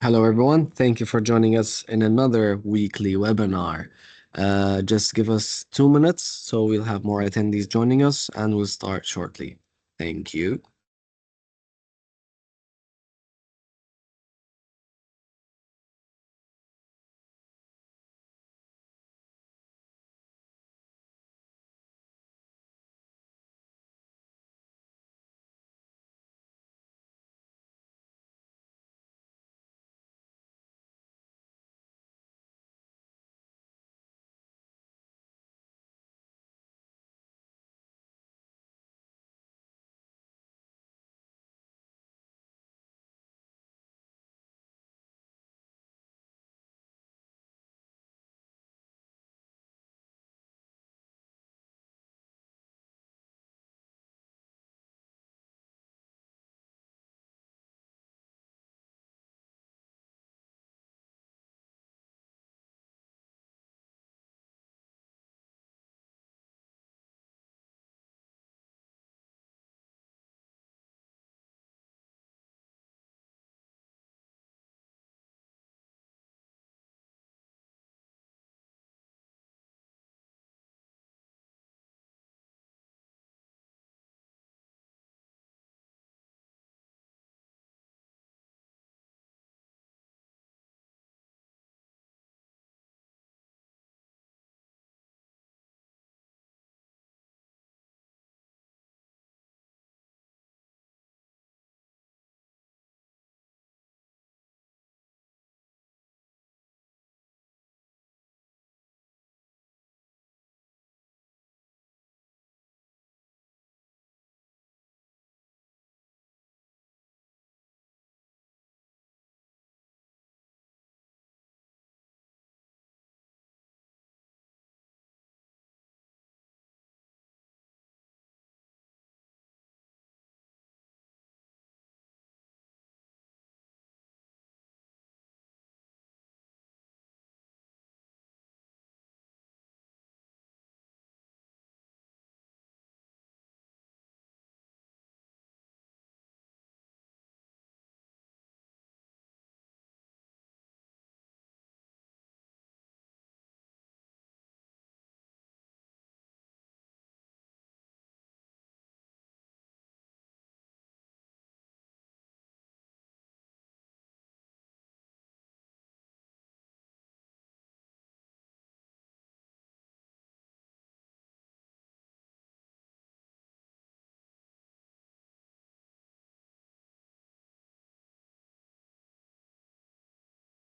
Hello, everyone. Thank you for joining us in another weekly webinar. Just give us 2 minutes so we'll have more attendees joining us and we'll start shortly. Thank you.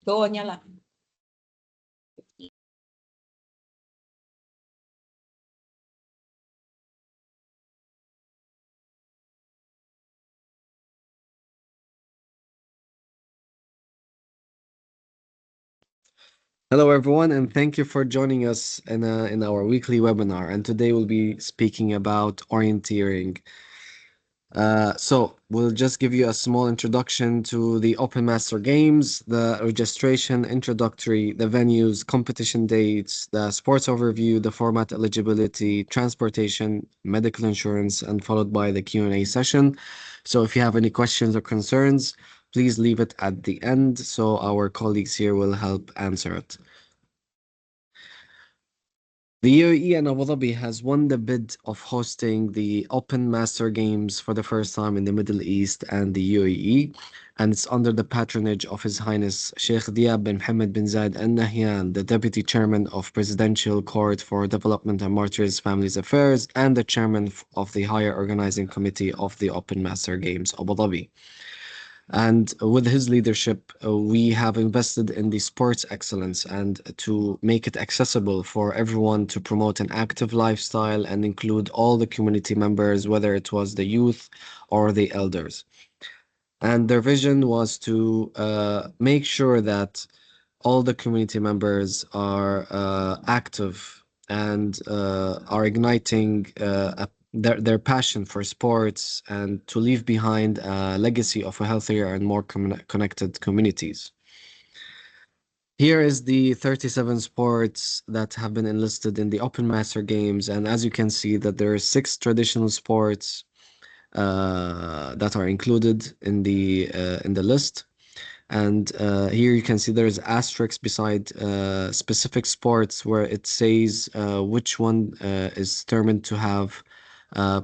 Go niya lang. Hello, everyone, and thank you for joining us in our weekly webinar. And today we'll be speaking about orienteering. So we'll just give you a small introduction to the Open Master Games, the registration, introductory, the venues, competition dates, the sports overview, the format eligibility, transportation, medical insurance, and followed by the Q&A session. So if you have any questions or concerns, please leave it at the end so our colleagues here will help answer it. The UAE and Abu Dhabi has won the bid of hosting the Open Master Games for the first time in the Middle East and the UAE, and it's under the patronage of His Highness Sheikh Diab bin Mohammed bin Zayed Al Nahyan, the Deputy Chairman of Presidential Court for Development and Martyrs Families Affairs, and the Chairman of the Higher Organizing Committee of the Open Master Games Abu Dhabi. And with his leadership, we have invested in the sports excellence and to make it accessible for everyone to promote an active lifestyle and include all the community members, whether it was the youth or the elders. And their vision was to make sure that all the community members are active and are igniting their passion for sports and to leave behind a legacy of a healthier and more connected communities. Here is the 37 sports that have been enlisted in the Open Master Games, and as you can see that there are 6 traditional sports that are included in the list. And here you can see there's asterisks beside specific sports where it says which one is determined to have uh,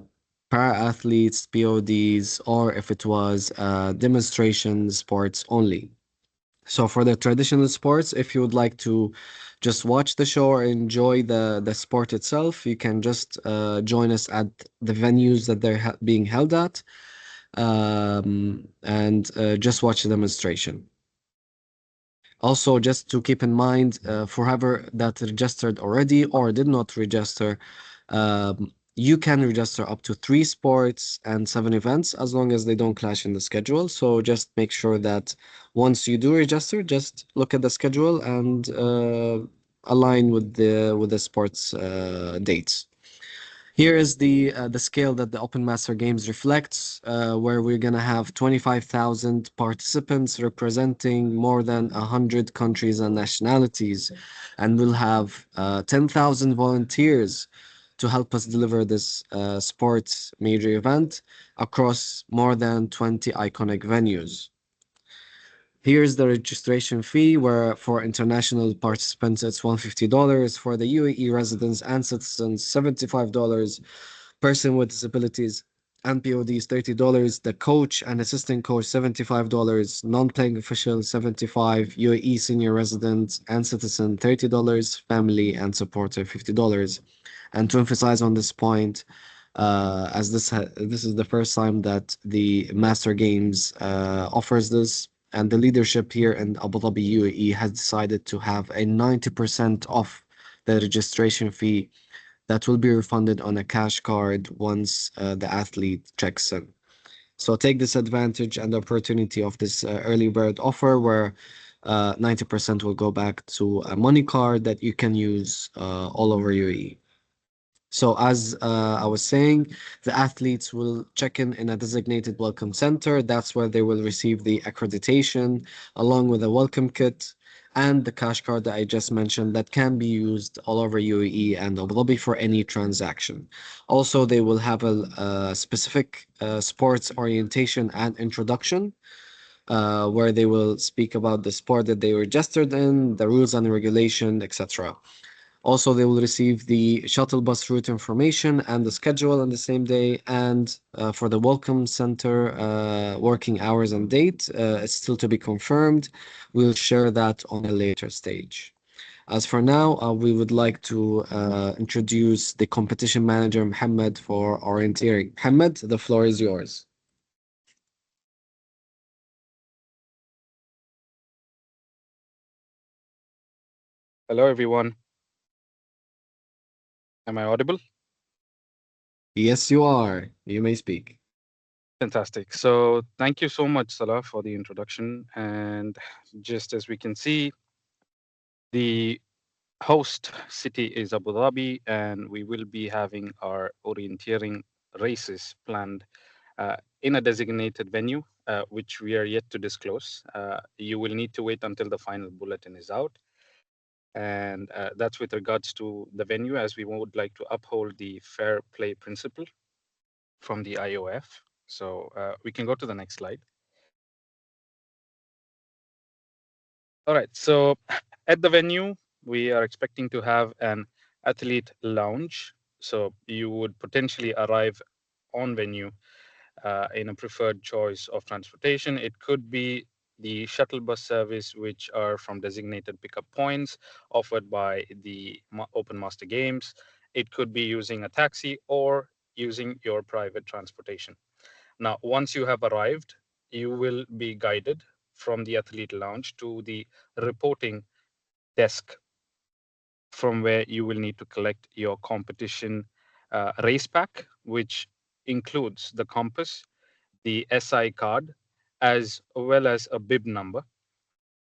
para athletes, PODs, or if it was demonstration sports only. So for the traditional sports, if you would like to just watch the show or enjoy the sport itself, you can just join us at the venues that they're being held at, and just watch the demonstration. Also, just to keep in mind, for whoever that registered already or did not register, you can register up to 3 sports and 7 events as long as they don't clash in the schedule. So just make sure that once you do register, just look at the schedule and align with the sports dates. Here is the scale that the Open Master Games reflects, where we're gonna have 25,000 participants representing more than 100 countries and nationalities, and we'll have 10,000 volunteers to help us deliver this sports major event across more than 20 iconic venues. Here's the registration fee, where for international participants it's $150, for the UAE residents and citizens $75, person with disabilities and PODs $30, the coach and assistant coach $75, non-playing official $75, UAE senior resident and citizen $30, family and supporter $50. And to emphasize on this point, as this is the first time that the Master Games offers this, and the leadership here in Abu Dhabi, UAE, has decided to have a 90% off the registration fee that will be refunded on a cash card once the athlete checks in. So take this advantage and the opportunity of this early bird offer, where 90% will go back to a money card that you can use all over UAE. So as I was saying, the athletes will check in a designated welcome center. That's where they will receive the accreditation along with a welcome kit and the cash card that I just mentioned that can be used all over UAE and Abu Dhabi for any transaction. Also, they will have a specific sports orientation and introduction, where they will speak about the sport that they registered in, the rules and regulation, etc. Also, they will receive the shuttle bus route information and the schedule on the same day. And for the welcome center working hours and date, it's still to be confirmed. We'll share that on a later stage. As for now, we would like to introduce the competition manager, Mohammed, for orienteering. Mohammed, the floor is yours. Hello, everyone. Am I audible? Yes, you are. You may speak. Fantastic. So, thank you so much, Salah, for the introduction. And just as we can see, the host city is Abu Dhabi, and we will be having our orienteering races planned in a designated venue, which we are yet to disclose. You will need to wait until the final bulletin is out. And that's with regards to the venue, as we would like to uphold the fair play principle from the IOF. So we can go to the next slide. All right. So at the venue, we are expecting to have an athlete lounge. So you would potentially arrive on venue in a preferred choice of transportation. It could be the shuttle bus service, which are from designated pickup points offered by the Open Master Games. It could be using a taxi or using your private transportation. Now, once you have arrived, you will be guided from the athlete lounge to the reporting desk, from where you will need to collect your competition race pack, which includes the compass, the SI card, as well as a bib number.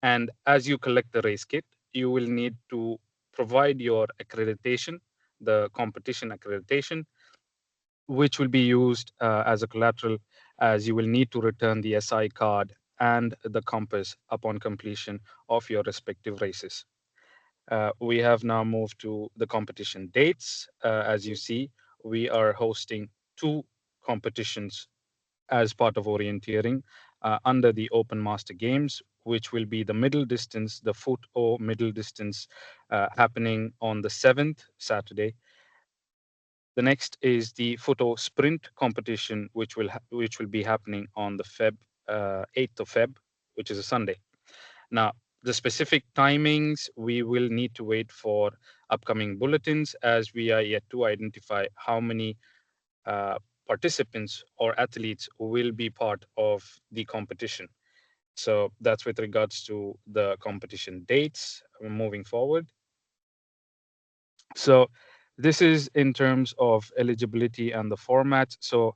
And as you collect the race kit, you will need to provide your accreditation, the competition accreditation, which will be used as a collateral, as you will need to return the SI card and the compass upon completion of your respective races. We have now moved to the competition dates. As you see, we are hosting 2 competitions as part of orienteering under the Open Master Games, which will be the middle distance, the foot or middle distance, happening on the 7th Saturday. The next is the photo sprint competition, which will be happening on the 8th of Feb, which is a Sunday. Now, the specific timings, we will need to wait for upcoming bulletins, as we are yet to identify how many uh, participants or athletes will be part of the competition. So that's with regards to the competition dates moving forward. So this is in terms of eligibility and the format. So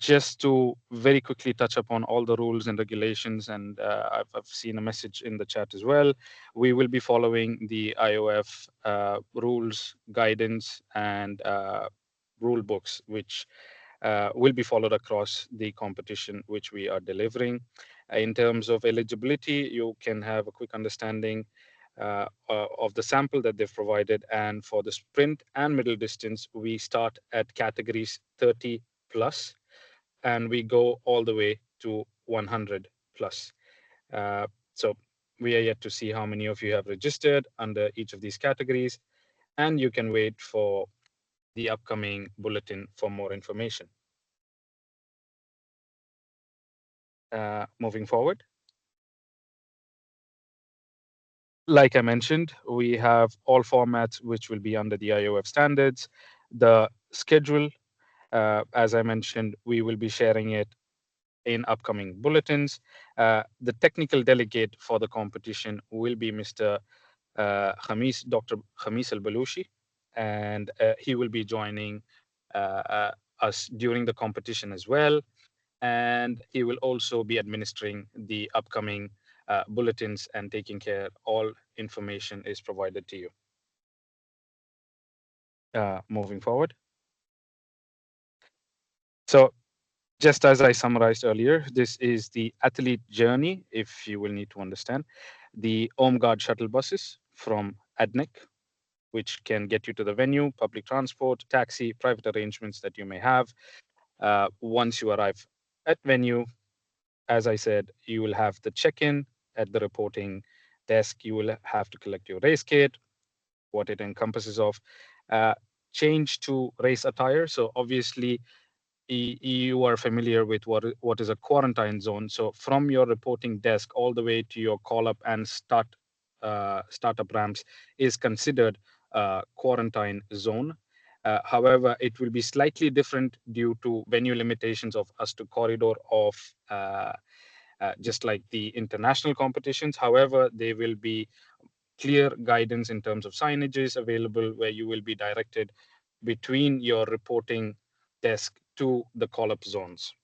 just to very quickly touch upon all the rules and regulations, and I've seen a message in the chat as well. We will be following the IOF rules, guidance, and rule books, which will be followed across the competition which we are delivering. In terms of eligibility, you can have a quick understanding of the sample that they've provided. And for the sprint and middle distance, we start at categories 30 plus, and we go all the way to 100 plus. So we are yet to see how many of you have registered under each of these categories, and you can wait for the upcoming bulletin for more information. Moving forward, like I mentioned, we have all formats which will be under the IOF standards. The schedule, as I mentioned, we will be sharing it in upcoming bulletins. The technical delegate for the competition will be Mr. Dr. Khamis Al Balushi, and he will be joining us during the competition as well. And he will also be administering the upcoming bulletins and taking care all information is provided to you. Moving forward. So just as I summarized earlier, this is the athlete journey, if you will need to understand. The OMGuard shuttle buses from ADNIC, which can get you to the venue, public transport, taxi, private arrangements that you may have. Once you arrive at venue, as I said, you will have the check-in at the reporting desk. You will have to collect your race kit, what it encompasses of. Uh, Change to race attire. So obviously, you are familiar with what is a quarantine zone. So from your reporting desk all the way to your call up and startup ramps is considered a quarantine zone. However, it will be slightly different due to venue limitations of us to corridor of just like the international competitions. However, there will be clear guidance in terms of signages available where you will be directed between your reporting desk to the call-up zones.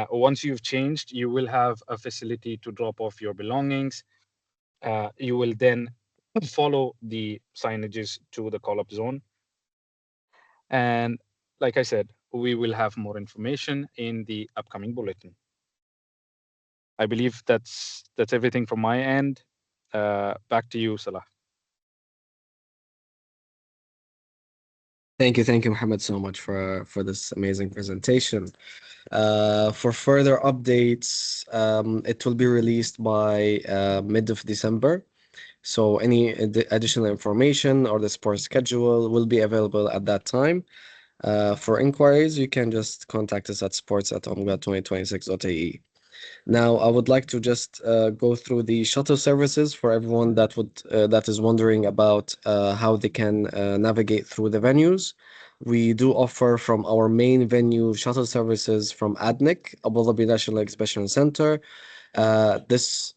Once you've changed, you will have a facility to drop off your belongings. You will then follow the signages to the call-up zone. And like I said, we will have more information in the upcoming bulletin. I believe that's everything from my end. Back to you, Salah. Thank you, Mohammed, so much for this amazing presentation. For further updates, it will be released by mid of December. So any additional information or the sports schedule will be available at that time. For inquiries, you can just contact us at sports@omga2026.ae. Now, I would like to just go through the shuttle services for everyone that is wondering about how they can navigate through the venues. We do offer from our main venue shuttle services from ADNIC, Abu Dhabi National Exhibition Center. This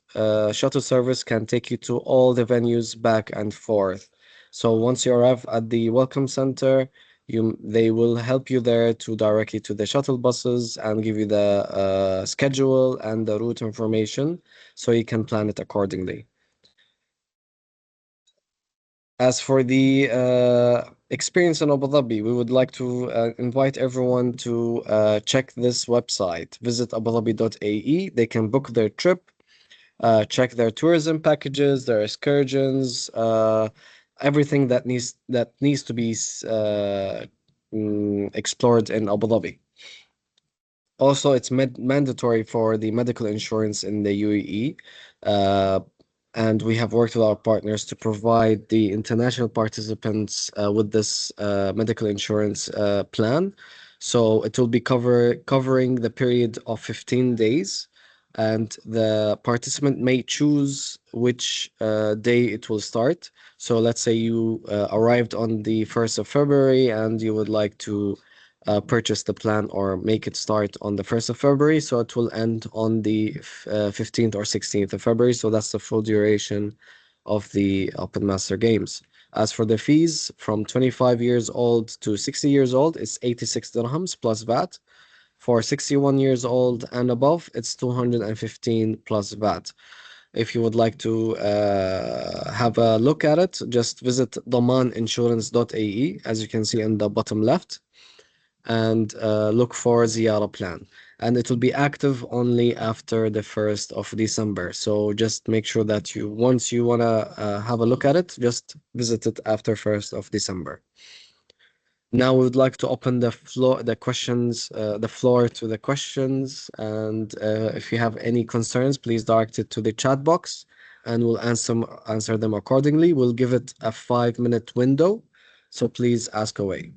shuttle service can take you to all the venues back and forth. So once you arrive at the welcome center, they will help you there to direct you to the shuttle buses and give you the schedule and the route information so you can plan it accordingly. As for the experience in Abu Dhabi, we would like to invite everyone to check this website. Visit abudhabi.ae. They can book their trip, check their tourism packages, their excursions, everything that needs to be explored in Abu Dhabi. Also, it's mandatory for the medical insurance in the UAE. Uh, and we have worked with our partners to provide the international participants with this medical insurance plan. So it will be covering the period of 15 days, and the participant may choose which day it will start. So let's say you arrived on the 1st of February and you would like to purchase the plan or make it start on the 1st of February. So it will end on the 15th or 16th of February. So that's the full duration of the Open Master Games. As for the fees, from 25 years old to 60 years old, it's 86 dirhams plus VAT. For 61 years old and above, it's 215 plus VAT. If you would like to have a look at it, just visit damaninsurance.ae, as you can see in the bottom left, and look for Ziyara plan. And it will be active only after the 1st of December. So just make sure that once you want to have a look at it, just visit it after 1st of December. Now we would like to open the floor to the questions. And if you have any concerns, please direct it to the chat box and we'll answer them accordingly. We'll give it a 5-minute window. So please ask away.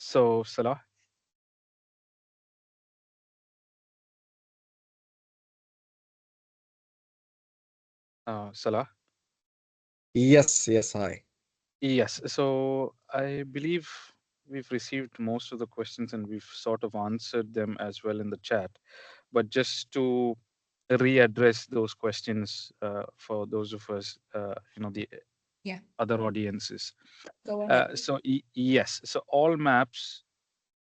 So, Salah, Salah. Yes, yes, hi. Yes. So I believe we've received most of the questions and we've sort of answered them as well in the chat. But just to readdress those questions for those of us, the Yeah, other audiences. go ahead. Yes. So all maps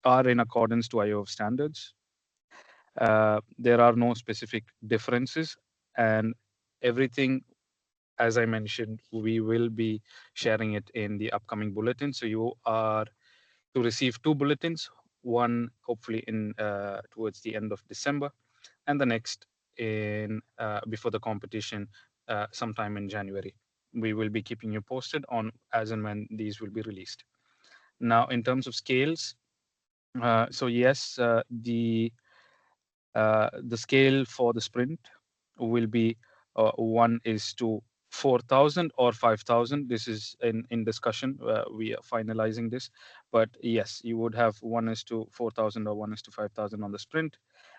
are in accordance to IOF standards. There are no specific differences, and Everything, as I mentioned, we will be sharing it in the upcoming bulletin. So you are to receive two bulletins, one hopefully in towards the end of December, and the next in before the competition, sometime in January. We will be keeping you posted on as and when these will be released. Now, in terms of scales, so yes, the scale for the sprint will be 1 is to 4,000 or 5,000. This is in discussion. We are finalizing this. But yes, you would have 1 is to 4,000 or 1 is to 5,000 on the sprint.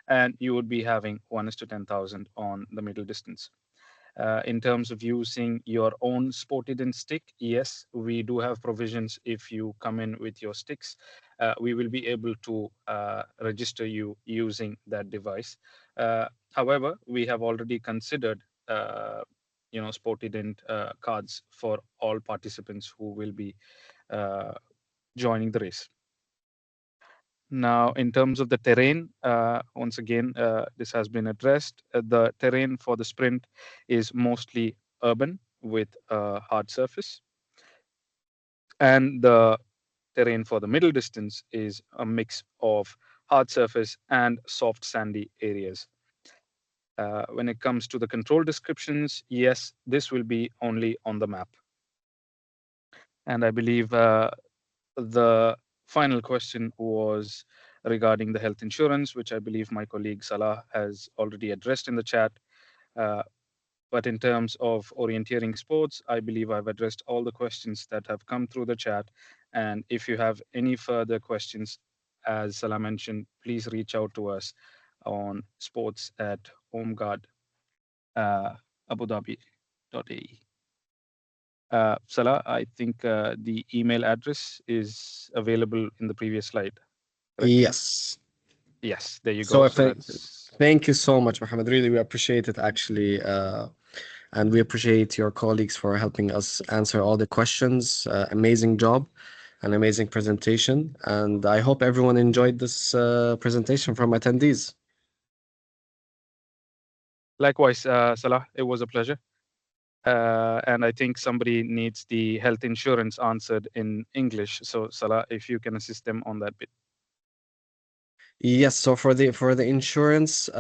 And you would be having 1 is to 10,000 on the middle distance. In terms of using your own spotted in stick, yes, we do have provisions. If you come in with your sticks, we will be able to register you using that device. However, we have already considered spotted in cards for all participants who will be uh, joining the race. Now, in terms of the terrain, once again, this has been addressed. The terrain for the sprint is mostly urban with a hard surface, and the terrain for the middle distance is a mix of hard surface and soft sandy areas. When it comes to the control descriptions, yes, this will be only on the map. And I believe the final question was regarding the health insurance, which I believe my colleague Salah has already addressed in the chat. Uh, but in terms of orienteering sports, I believe I've addressed all the questions that have come through the chat. And if you have any further questions, as Salah mentioned, please reach out to us on sports at homeguard Abu Dhabi.ae. Salah, I think the email address is available in the previous slide, correct? Yes. Yes, there you So go. I So think that's thank you so much, Mohammed. Really, we appreciate it actually. And we appreciate your colleagues for helping us answer all the questions. Amazing job, an amazing presentation. And I hope everyone enjoyed this presentation from attendees. likewise, Salah. It was a pleasure. And I think somebody needs the health insurance answered in English. So, Salah, if you can assist them on that bit. Yes, so for the insurance,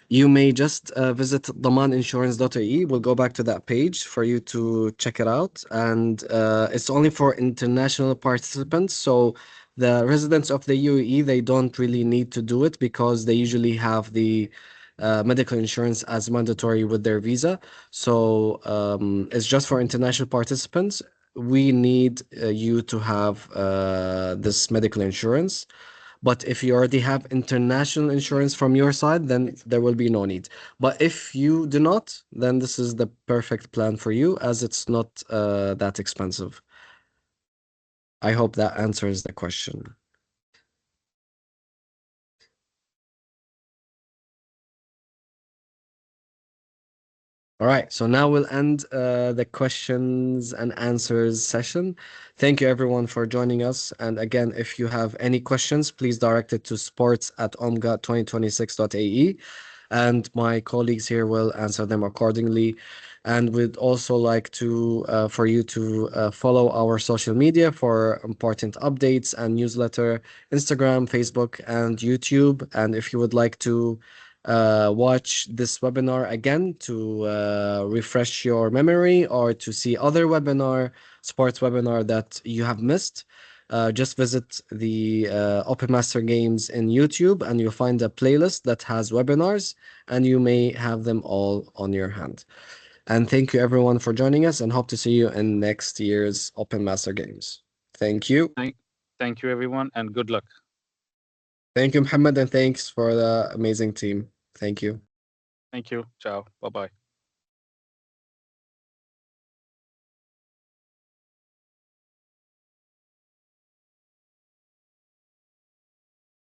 you may just visit damaninsurance.ae. We'll go back to that page for you to check it out. And it's only for international participants. So the residents of the UAE, they don't really need to do it because they usually have the medical insurance as mandatory with their visa. So it's just for international participants. We need you to have this medical insurance. But if you already have international insurance from your side, then there will be no need. But if you do not, then this is the perfect plan for you as it's not that expensive. I hope that answers the question. All right, so now we'll end the questions and answers session. Thank you everyone for joining us. And again, if you have any questions, please direct it to sports@omga2026.ae and my colleagues here will answer them accordingly. And we'd also like to for you to follow our social media for important updates and newsletter, Instagram, Facebook, and YouTube. And if you would like to watch this webinar again to refresh your memory or to see other sports webinar that you have missed, just visit the Open Master Games in YouTube and you'll find a playlist that has webinars and you may have them all on your hand. And thank you everyone for joining us and hope to see you in next year's Open Master Games. Thank you. Thank you, everyone, and good luck. Thank you, Muhammad, and thanks for the amazing team. Thank you. Thank you. Ciao. Bye bye.